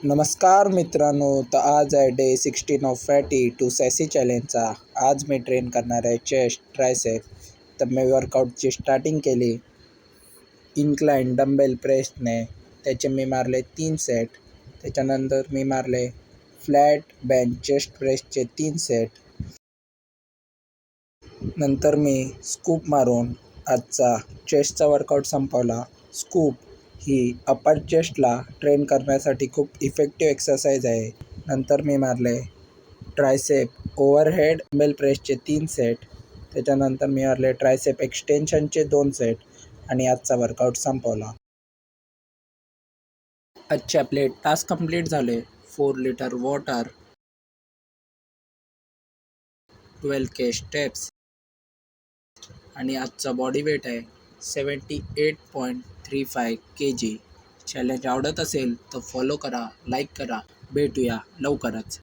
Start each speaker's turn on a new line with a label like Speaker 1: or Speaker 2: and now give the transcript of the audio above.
Speaker 1: नमस्कार मित्रांनो, तर आज आहे डे 16 ऑफ फॅटी टू सॅसी चॅलेंजचा। आज मी ट्रेन करणार आहे चेस्ट ट्रायसेप। तर मी वर्कआउटची स्टार्टिंग केली इन्क्लाइन डंबेल प्रेसने। त्याचे मी मारले 3 सेट। त्याच्यानंतर मी मारले फ्लॅट बेंच चेस्ट प्रेसचे 3 सेट। नंतर मी स्कूप मारून आजचा चेस्टचा वर्कआउट संपवला। स्कूप ही अपर चेस्टला ट्रेन करण्यासाठी खूप इफेक्टिव्ह एक्सरसाइज आहे। नंतर मी मारले ट्रायसेप ओव्हरहेड डंबेल प्रेसचे 3 सेट। त्याच्यानंतर मी मारले ट्रायसेप एक्सटेन्शनचे 2 सेट आणि आजचा वर्कआउट संपवला। आजचे आपले टास्क कंप्लीट झाले। 4 लिटर वॉटर, 12K स्टेप्स आणि आजचा बॉडी वेट आहे 78.35 kg। चॅलेंज आवडत असेल तर फॉलो करा, लाईक करा। भेटूया लवकरच।